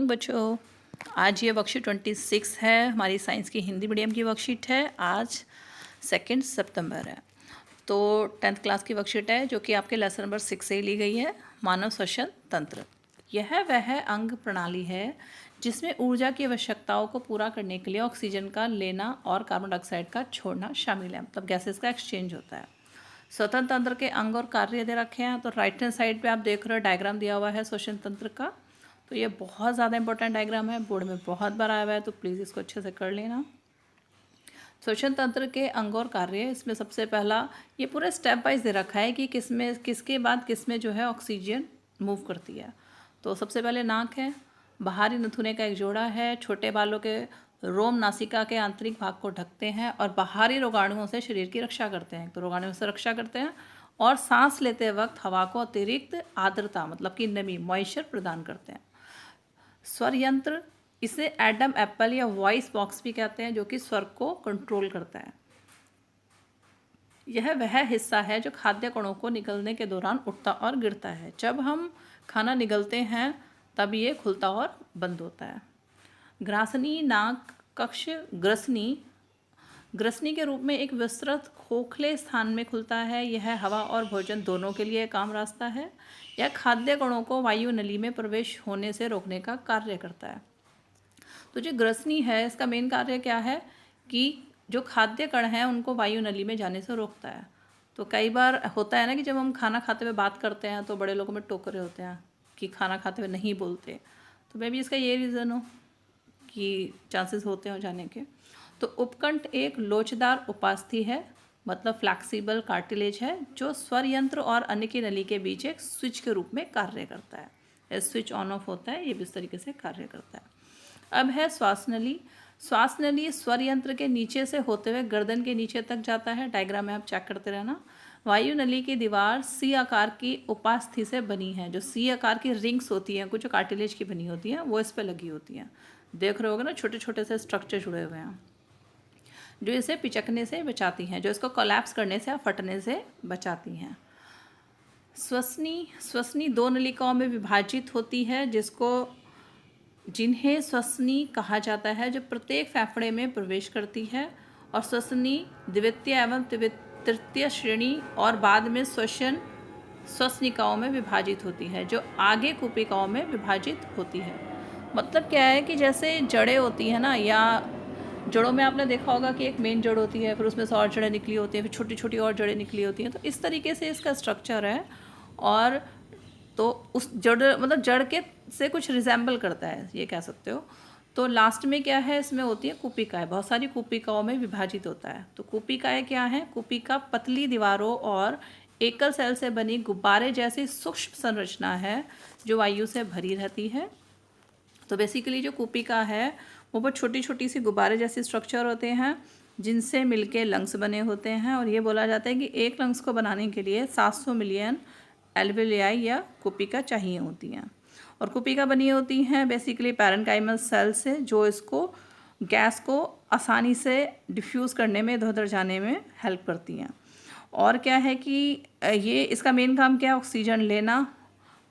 बच्चों, आज ये वर्कशीट 26 है। हमारी साइंस की हिंदी मीडियम की वर्कशीट है। आज 2 सितंबर है, तो 10th क्लास की वर्कशीट है जो कि आपके लेसन नंबर 6 से ही ली गई है। मानव श्वसन तंत्र यह वह अंग प्रणाली है जिसमें ऊर्जा की आवश्यकताओं को पूरा करने के लिए ऑक्सीजन का लेना और कार्बन डाइऑक्साइड का छोड़ना शामिल है, मतलब गैसेस का एक्सचेंज होता है। श्वसन तंत्र के अंग और कार्य दे रखे हैं। तो राइट हैंड साइड पे आप देख रहे हो डायग्राम दिया हुआ है श्वसन तंत्र का। तो ये बहुत ज़्यादा इंपॉर्टेंट डायग्राम है, बोर्ड में बहुत बार आया हुआ है, तो प्लीज़ इसको अच्छे से कर लेना। श्वसन तंत्र के अंग और कार्य, इसमें सबसे पहला ये पूरा स्टेप वाइज दे रखा है कि किसमें किसके बाद किसमें जो है ऑक्सीजन मूव करती है। तो सबसे पहले नाक है, बाहरी नथुने का एक जोड़ा है, छोटे बालों के रोम नासिका के आंतरिक भाग को ढकते हैं और बाहरी रोगाणुओं से शरीर की रक्षा करते हैं। तो रोगाणुओं से रक्षा करते हैं और सांस लेते वक्त हवा को अतिरिक्त आर्द्रता मतलब कि नमी मॉइस्चर प्रदान करते हैं। स्वर यंत्र, इसे एडम एप्पल या वॉइस बॉक्स भी कहते हैं, जो कि स्वर को कंट्रोल करता है। यह वह हिस्सा है जो खाद्य कणों को निगलने के दौरान उठता और गिरता है। जब हम खाना निगलते हैं तब ये खुलता और बंद होता है। ग्रासनी नाक कक्ष ग्रसनी के रूप में एक विस्तृत खोखले स्थान में खुलता है। यह हवा और भोजन दोनों के लिए काम रास्ता है। यह खाद्य कणों को वायु नली में प्रवेश होने से रोकने का कार्य करता है। तो जो ग्रसनी है इसका मेन कार्य क्या है कि जो खाद्य कण हैं उनको वायु नली में जाने से रोकता है। तो कई बार होता है ना कि जब हम खाना खाते हुए बात करते हैं तो बड़े लोगों में टोकरे होते हैं कि खाना खाते हुए नहीं बोलते, तो मे भी इसका ये रीज़न हो कि चांसेस होते हैं जाने के। तो उपकंठ एक लोचदार उपास्थि है, मतलब फ्लैक्सिबल कार्टिलेज है, जो स्वर यंत्र और अन्य की नली के बीच एक स्विच के रूप में कार्य करता है। ये स्विच ऑन ऑफ होता है, ये भी इस तरीके से कार्य करता है। अब है श्वास नली। श्वास नली स्वर यंत्र के नीचे से होते हुए गर्दन के नीचे तक जाता है। डायग्राम में आप चेक करते रहना। वायु नली की दीवार सी आकार की उपास्थि से बनी है। जो सी आकार की रिंग्स होती हैं कुछ कार्टिलेज की बनी होती हैं वो इस पर लगी होती हैं। देख रहे होगे ना, छोटे छोटे से स्ट्रक्चर जुड़े हुए हैं जो इसे पिचकने से बचाती हैं, जो इसको कोलैप्स करने से या फटने से बचाती हैं। श्वसनी 2 नलिकाओं में विभाजित होती है जिन्हें श्वसनी कहा जाता है, जो प्रत्येक फेफड़े में प्रवेश करती है। और श्वसनी द्वितीय एवं तृतीय श्रेणी और बाद में श्वसनिकाओं में विभाजित होती है, जो आगे कूपिकाओं में विभाजित होती है। मतलब क्या है कि जैसे जड़ें होती हैं ना, या जड़ों में आपने देखा होगा कि एक मेन जड़ होती है, फिर उसमें से और जड़ें निकली होती हैं, फिर छोटी छोटी और जड़ें निकली होती हैं। तो इस तरीके से इसका स्ट्रक्चर है। और तो उस जड़ मतलब जड़ के से कुछ रिजेंबल करता है, ये कह सकते हो। तो लास्ट में क्या है, इसमें होती है कूपिकाएँ, बहुत सारी कूपिकाओं में विभाजित होता है। तो कूपिकाएँ क्या हैं? कूपिका पतली दीवारों और एकल सेल से बनी गुब्बारे जैसी सूक्ष्म संरचना है जो वायु से भरी रहती है। तो बेसिकली जो कूपिका है वो बहुत छोटी छोटी सी गुब्बारे जैसी स्ट्रक्चर होते हैं जिनसे मिलके लंग्स बने होते हैं। और ये बोला जाता है कि एक लंग्स को बनाने के लिए 700 मिलियन एल्वेलियाई या कूपिका चाहिए होती हैं। और कूपिका बनी होती हैं बेसिकली पैरेन्काइमल सेल से, जो इसको गैस को आसानी से डिफ्यूज़ करने में, इधर उधर जाने में हेल्प करती हैं। और क्या है कि ये इसका मेन काम क्या है? ऑक्सीजन लेना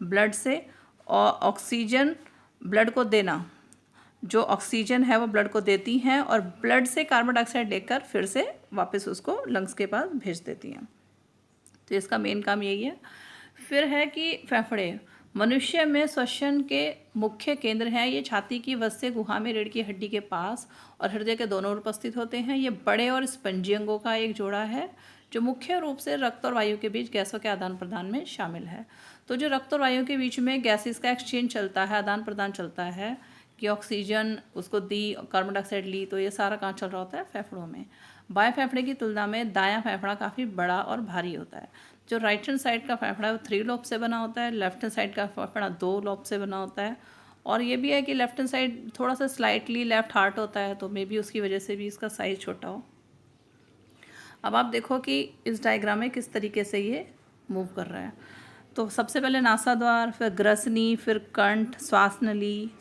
ब्लड से और ऑक्सीजन ब्लड को देना। जो ऑक्सीजन है वो ब्लड को देती हैं और ब्लड से कार्बन डाइऑक्साइड लेकर फिर से वापस उसको लंग्स के पास भेज देती हैं। तो इसका मेन काम यही है। फिर है कि फेफड़े मनुष्य में श्वसन के मुख्य केंद्र हैं। ये छाती की वस्य गुहा में रीढ़ की हड्डी के पास और हृदय के दोनों ओर उपस्थित होते हैं। ये बड़े और स्पंजी अंगों का एक जोड़ा है जो मुख्य रूप से रक्त और वायु के बीच गैसों के आदान प्रदान में शामिल है। तो जो रक्त और वायु के बीच में गैसेस का एक्सचेंज चलता है, आदान प्रदान चलता है कि ऑक्सीजन उसको दी, कार्बन डाइऑक्साइड ली, तो ये सारा कहाँ चल रहा होता है? फेफड़ों में। बाएं फेफड़े की तुलना में दायां फेफड़ा काफ़ी बड़ा और भारी होता है। जो राइट हैंड साइड का फेफड़ा है वो 3 लोब से बना होता है, लेफ्ट हैंड साइड का फेफड़ा 2 लोब से बना होता है। और ये भी है कि लेफ्ट हैंड साइड थोड़ा सा स्लाइटली लेफ्ट हार्ट होता है, तो मे बी उसकी वजह से भी इसका साइज़ छोटा हो। अब आप देखो कि इस डायग्राम में किस तरीके से ये मूव कर रहा है। तो सबसे पहले नासाद्वार, फिर ग्रसनी, फिर कंठ, श्वास नली,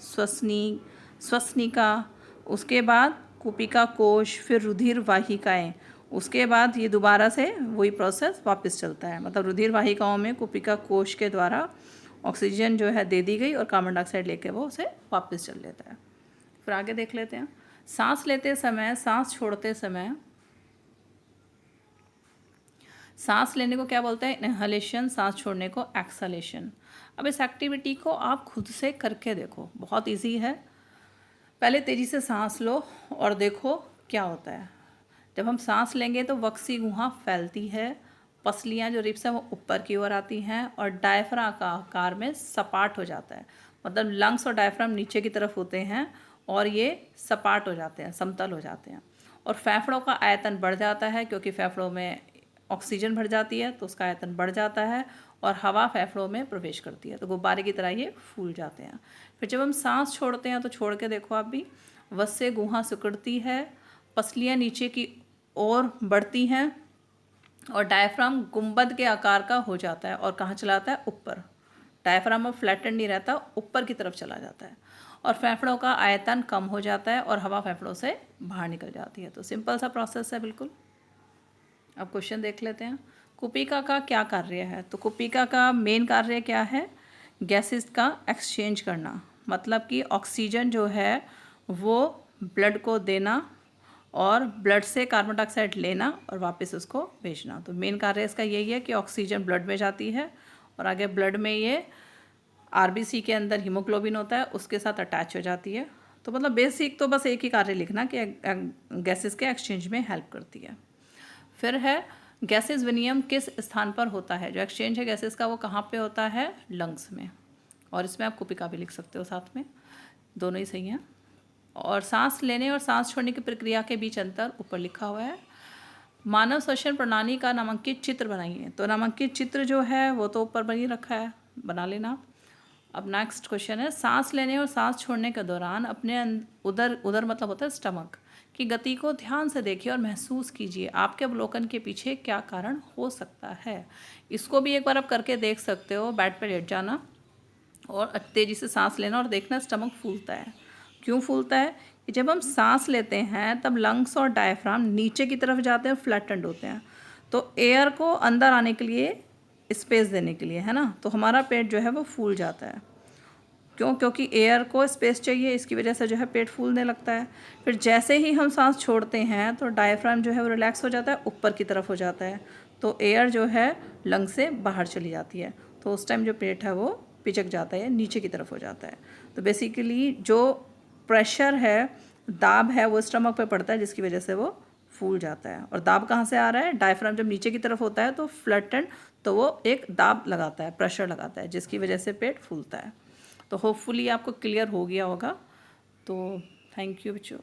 श्वसनिका, उसके बाद कूपिका कोश, फिर रुधिर वाहिकाएँ, उसके बाद ये दोबारा से वही प्रोसेस वापस चलता है। मतलब रुधिर वाहिकाओं में कूपिका कोश के द्वारा ऑक्सीजन जो है दे दी गई और कार्बन डाइऑक्साइड लेके वो उसे वापस चल लेता है। फिर आगे देख लेते हैं, सांस लेते समय, सांस छोड़ते समय, सांस लेने को क्या बोलते हैं? इनहलेशन, सांस छोड़ने को एक्सहलेशन। अब इस एक्टिविटी को आप खुद से करके देखो, बहुत इजी है। पहले तेज़ी से सांस लो और देखो क्या होता है। जब हम सांस लेंगे तो वक्सी गुहा फैलती है, पसलियाँ जो रिब्स हैं वो ऊपर की ओर आती हैं और डायफ्राम का आकार में सपाट हो जाता है। मतलब लंग्स और डायफ्राम नीचे की तरफ होते हैं और ये सपाट हो जाते हैं, समतल हो जाते हैं। और फेफड़ों का आयतन बढ़ जाता है, क्योंकि फेफड़ों में ऑक्सीजन भर जाती है तो उसका आयतन बढ़ जाता है और हवा फेफड़ों में प्रवेश करती है, तो गुब्बारे की तरह ये फूल जाते हैं। फिर जब हम सांस छोड़ते हैं तो छोड़ के देखो आप भी, वस्य गुहा सिकुड़ती है, पसलियाँ नीचे की ओर बढ़ती हैं और डायफ्राम गुंबद के आकार का हो जाता है और कहाँ चला जाता है? ऊपर। डायफ्राम अब फ्लैटन नहीं रहता, ऊपर की तरफ चला जाता है और फेफड़ों का आयतन कम हो जाता है और हवा फेफड़ों से बाहर निकल जाती है। तो सिंपल सा प्रोसेस है बिल्कुल। अब क्वेश्चन देख लेते हैं, कुपिका का क्या कार्य है? तो कुपिका का मेन कार्य क्या है? गैसेस का एक्सचेंज करना, मतलब कि ऑक्सीजन जो है वो ब्लड को देना और ब्लड से कार्बन डाइऑक्साइड लेना और वापस उसको भेजना। तो मेन कार्य इसका यही है कि ऑक्सीजन ब्लड में जाती है और आगे ब्लड में ये आरबीसी के अंदर हीमोग्लोबिन होता है, उसके साथ अटैच हो जाती है। तो मतलब बेसिक तो बस एक ही कार्य लिखना कि गैसेस के एक्सचेंज में हेल्प करती है। फिर है, गैसेस विनिमय किस स्थान पर होता है? जो एक्सचेंज है गैसेस का वो कहाँ पे होता है? लंग्स में। और इसमें आप कुपिका भी लिख सकते हो साथ में, दोनों ही सही हैं। और सांस लेने और सांस छोड़ने की प्रक्रिया के बीच अंतर ऊपर लिखा हुआ है। मानव श्वसन प्रणाली का नामांकित चित्र बनाइए। तो नामांकित चित्र जो है वो तो ऊपर बनी रखा है, बना लेना। अब नेक्स्ट क्वेश्चन है, सांस लेने और सांस छोड़ने के दौरान अपने उदर मतलब होता है स्टमक की गति को ध्यान से देखिए और महसूस कीजिए। आपके अवलोकन के पीछे क्या कारण हो सकता है? इसको भी एक बार आप करके देख सकते हो। बेड पर लेट जाना और तेज़ी से सांस लेना और देखना स्टमक फूलता है। क्यों फूलता है? कि जब हम सांस लेते हैं तब लंग्स और डायफ्राम नीचे की तरफ जाते हैं और फ्लैटेंड होते हैं, तो एयर को अंदर आने के लिए स्पेस देने के लिए, है ना, तो हमारा पेट जो है वो फूल जाता है। क्यों? क्योंकि एयर को स्पेस चाहिए, इसकी वजह से जो है पेट फूलने लगता है। फिर जैसे ही हम सांस छोड़ते हैं तो डायफ्राम जो है वो रिलैक्स हो जाता है, ऊपर की तरफ हो जाता है, तो एयर जो है लंग से बाहर चली जाती है, तो उस टाइम जो पेट है वो पिचक जाता है, नीचे की तरफ हो जाता है। तो बेसिकली जो प्रेशर है, दाब है, वो स्टमक पे पड़ता है, जिसकी वजह से वो फूल जाता है। और दाब कहाँ से आ रहा है? डायफ्राम जब नीचे की तरफ होता है तो फ्लैटेंड, तो वो एक दाब लगाता है, प्रेशर लगाता है, जिसकी वजह से पेट फूलता है। तो होपफुली आपको क्लियर हो गया होगा। तो थैंक यू बच्चों।